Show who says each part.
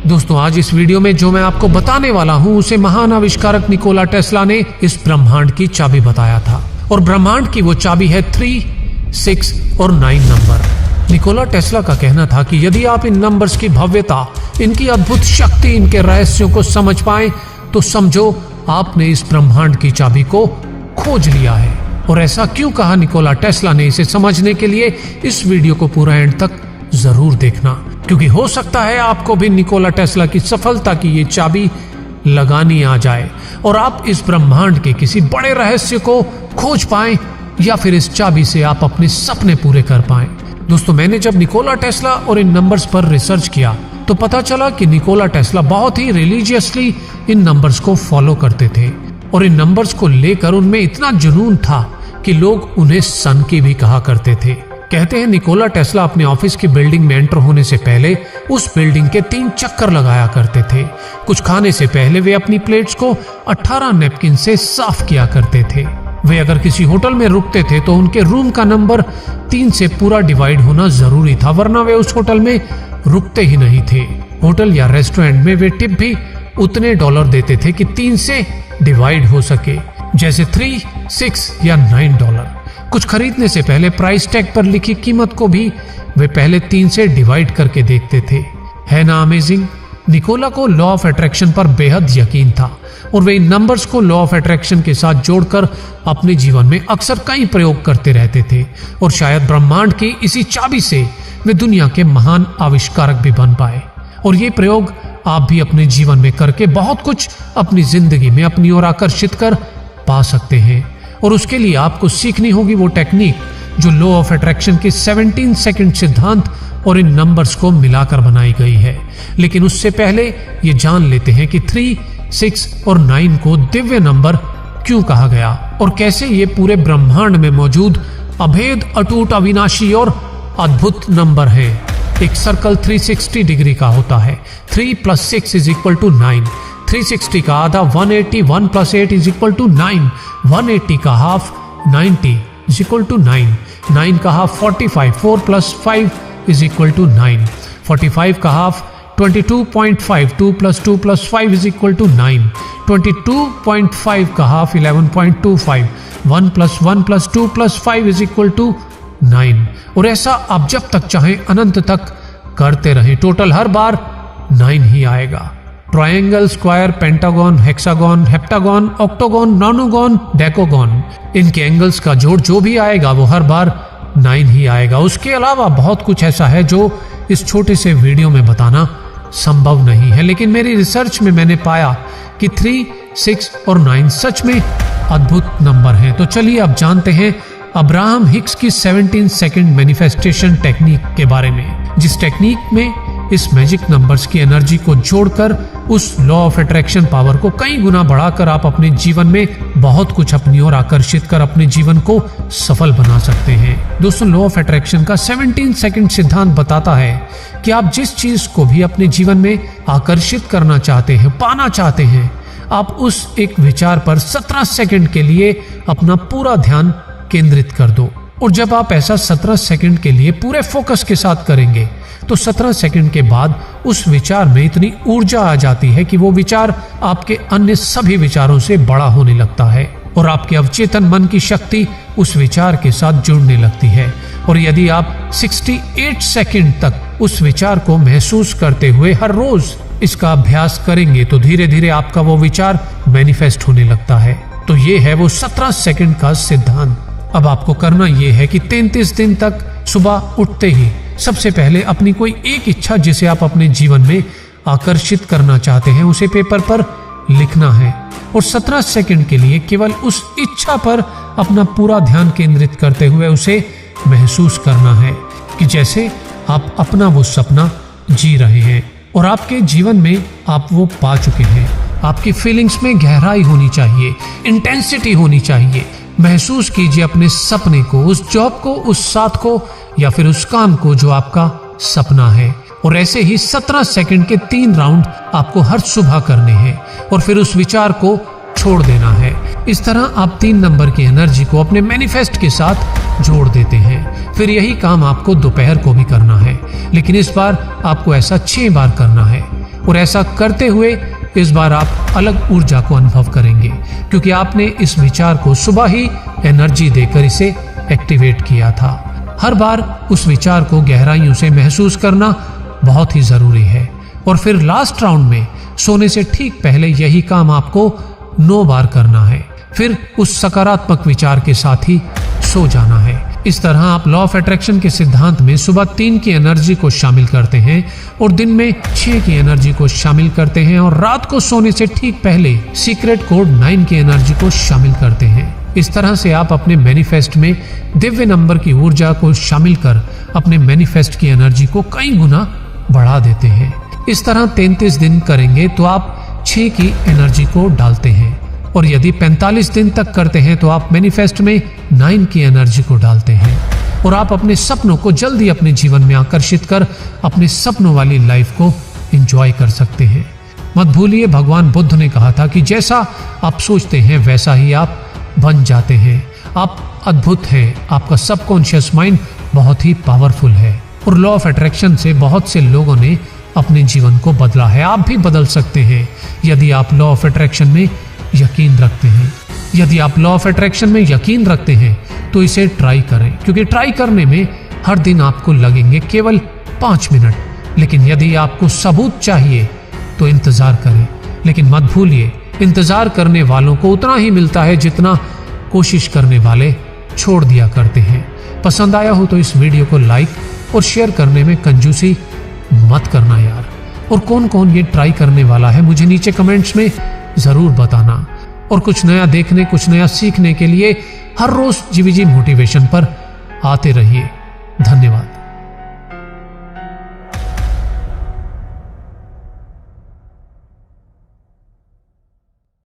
Speaker 1: दोस्तों आज इस वीडियो में जो मैं आपको बताने वाला हूँ उसे महान आविष्कारक निकोला टेस्ला ने इस ब्रह्मांड की चाबी बताया था। और ब्रह्मांड की वो चाबी है 3, 6 और 9 नंबर। निकोला टेस्ला का कहना था कि यदि आप इन नंबर्स की भव्यता, इनकी अद्भुत शक्ति, इनके रहस्यों को समझ पाए तो समझो आपने इस ब्रह्मांड की चाबी को खोज लिया है। और ऐसा क्यों कहा निकोला टेस्ला ने, इसे समझने के लिए इस वीडियो को पूरा एंड तक जरूर देखना, क्योंकि हो सकता है आपको भी निकोला टेस्ला की सफलता की ये चाबी लगानी आ जाए और आप इस ब्रह्मांड के किसी बड़े रहस्य को खोज पाएं या फिर इस चाबी से आप अपने सपने पूरे कर पाएं। दोस्तों मैंने जब निकोला टेस्ला और इन नंबर्स पर रिसर्च किया तो पता चला कि निकोला टेस्ला बहुत ही रिलीजियसली इन नंबर्स को फॉलो करते थे और इन नंबर्स को लेकर उनमें इतना जुनून था कि लोग उन्हें सन की भी कहा करते थे। कहते हैं निकोला टेस्ला अपने ऑफिस की बिल्डिंग में एंटर होने से पहले उस बिल्डिंग के 3 चक्कर लगाया करते थे। कुछ खाने से पहले वे अपनी प्लेट्स को 18 नैपकिन से साफ किया करते थे। वे अगर किसी होटल में रुकते थे तो उनके रूम का नंबर 3 से पूरा डिवाइड होना जरूरी था, वरना वे उस होटल में रुकते ही नहीं थे। होटल या रेस्टोरेंट में वे टिप भी उतने डॉलर देते थे कि 3 से डिवाइड हो सके, जैसे 3, 6 या 9 डॉलर। कुछ खरीदने से पहले प्राइस टैग पर लिखी कीमत को भी वे पहले 3 से डिवाइड करके देखते थे। है ना अमेजिंग। निकोला को लॉ ऑफ अट्रैक्शन पर बेहद यकीन था और वे इन नंबर्स को लॉ ऑफ अट्रैक्शन के साथ जोड़कर अपने जीवन में अक्सर कई प्रयोग करते रहते थे और शायद ब्रह्मांड की इसी चाबी से वे दुनिया के महान आविष्कारक भी बन पाए। और ये प्रयोग आप भी अपने जीवन में करके बहुत कुछ अपनी जिंदगी में अपनी ओर आकर्षित कर पा सकते हैं। और उसके लिए आपको सीखनी होगी वो टेक्निक जो लॉ ऑफ अट्रैक्शन के 17 सेकंड सिद्धांत और इन नंबर्स को मिलाकर बनाई गई है। लेकिन उससे पहले ये जान लेते हैं कि 3, 6 और 9 को दिव्य नंबर क्यों कहा गया और कैसे ये पूरे ब्रह्मांड में मौजूद अभेद, अटूट, अविनाशी और अद्भुत नंबर है। एक सर्कल 360 डिग्री का होता है। 3 + 6 = 9। 360 का आधा 180, 1 + 8 = 9। 180 का हाफ 90 = 9। 9 का हाफ 45, 4 + 5 = 9। 45 का हाफ 22.5, 2 + 2 + 5 = 9। 22.5 का हाफ 11.25, 1 + 1 + 2 + 5 = 9। और ऐसा आप जब तक चाहें अनंत तक करते रहें, टोटल हर बार 9 ही आएगा। Triangle, square, pentagon, hexagon, heptagon, octagon, nonagon, decagon, इनके एंगल्स का जोड़ जो भी आएगा वो हर बार 9 ही आएगा। उसके अलावा बहुत कुछ ऐसा है जो इस छोटे से वीडियो में बताना संभव नहीं है, लेकिन मेरी रिसर्च में मैंने पाया कि 3, 6 और 9 सच में अद्भुत नंबर हैं। तो चलिए अब जानते हैं अब्राहम हिक्स की 17 सेकंड मैनिफेस्टेशन टेक्निक के बारे में, जिस टेक्निक में इस मैजिक नंबर्स की एनर्जी को जोड़कर उस लॉ ऑफ अट्रैक्शन पावर को कई गुना बढ़ाकर आप अपने जीवन में बहुत कुछ अपनी ओर आकर्षित कर अपने जीवन को सफल बना सकते हैं। दोस्तों लॉ ऑफ अट्रैक्शन का 17 सेकंड सिद्धांत बताता है कि आप जिस चीज को भी अपने जीवन में आकर्षित करना चाहते हैं, पाना चाहते हैं, आप उस एक विचार पर 17 सेकंड के लिए अपना पूरा ध्यान केंद्रित कर दो। और जब आप ऐसा 17 सेकंड के लिए पूरे फोकस के साथ करेंगे तो 17 सेकंड के बाद उस विचार में इतनी ऊर्जा आ जाती है कि वो विचार आपके अन्य सभी विचारों से बड़ा होने लगता है और आपके अवचेतन मन की शक्ति उस विचार के साथ जुड़ने लगती है। और यदि आप 68 सेकंड तक उस विचार को महसूस करते हुए हर रोज इसका अभ्यास करेंगे तो धीरे धीरे आपका वो विचार मैनिफेस्ट होने लगता है। तो ये है वो 17 सेकंड का सिद्धांत। अब आपको करना ये है कि 33 दिन तक सुबह उठते ही सबसे पहले अपनी कोई एक इच्छा जिसे आप अपने जीवन में आकर्षित करना चाहते हैं उसे पेपर पर लिखना है और 17 सेकंड के लिए केवल उस इच्छा पर अपना पूरा ध्यान केंद्रित करते हुए उसे महसूस करना है कि जैसे आप अपना वो सपना जी रहे हैं और आपके जीवन में आप वो पा चुके हैं। आपकी फीलिंग्स में गहराई होनी चाहिए, इंटेंसिटी होनी चाहिए। महसूस कीजिए अपने सपने को, उस जॉब को, उस साथ को या फिर उस काम को जो आपका सपना है। और ऐसे ही 17 सेकंड के 3 राउंड आपको हर सुबह करने हैं और फिर उस विचार को छोड़ देना है। इस तरह आप 3 नंबर की एनर्जी को अपने मैनिफेस्ट के साथ जोड़ देते हैं। फिर यही काम आपको दोपहर को भी करना है, लेकिन इस बार आपको ऐसा 6 बार करना है। और ऐसा करते हुए इस बार आप अलग ऊर्जा को अनुभव करेंगे, क्योंकि आपने इस विचार को सुबह ही एनर्जी देकर इसे एक्टिवेट किया था। हर बार उस विचार को गहराइयों से महसूस करना बहुत ही जरूरी है। और फिर लास्ट राउंड में सोने से ठीक पहले यही काम आपको 9 बार करना है। फिर उस सकारात्मक विचार के साथ ही सो जाना है। इस तरह आप लॉ ऑफ अट्रैक्शन के सिद्धांत में सुबह 3 की एनर्जी को शामिल करते हैं और दिन में 6 की एनर्जी को शामिल करते हैं और रात को सोने से ठीक पहले सीक्रेट कोड 9 की एनर्जी को शामिल करते हैं। इस तरह से आप अपने मैनिफेस्ट में दिव्य नंबर की ऊर्जा को शामिल कर अपने मैनिफेस्ट की एनर्जी को कई गुना बढ़ा देते हैं। इस तरह 33 दिन करेंगे तो आप 6 की एनर्जी को डालते हैं, और यदि 45 दिन तक करते हैं तो आप मैनिफेस्ट में 9 की एनर्जी को डालते हैं और आप अपने सपनों को जल्दी अपने जीवन में आकर्षित कर अपने सपनों वाली लाइफ को एंजॉय कर सकते हैं। मत भूलिए, भगवान बुद्ध ने कहा था कि जैसा आप सोचते हैं वैसा ही आप बन जाते हैं। आप अद्भुत हैं। आपका सबकॉन्शियस माइंड बहुत ही पावरफुल है और लॉ ऑफ अट्रैक्शन से बहुत से लोगों ने अपने जीवन को बदला है। आप भी बदल सकते हैं यदि आप लॉ ऑफ अट्रैक्शन में यकीन रखते हैं। यदि आप लॉ ऑफ अट्रैक्शन में यकीन रखते हैं तो इसे ट्राई करें, क्योंकि ट्राई करने में हर दिन आपको लगेंगे केवल 5 मिनट। लेकिन यदि आपको सबूत चाहिए तो इंतजार करें। लेकिन मत भूलिए, इंतजार करने वालों को उतना ही मिलता है जितना कोशिश करने वाले छोड़ दिया करते हैं। पसंद आया हो तो इस वीडियो को लाइक और शेयर करने में कंजूसी मत करना यार। और कौन कौन ये ट्राई करने वाला है मुझे नीचे कमेंट्स में जरूर बताना। और कुछ नया देखने, कुछ नया सीखने के लिए हर रोज जीवीजी मोटिवेशन पर आते रहिए। धन्यवाद।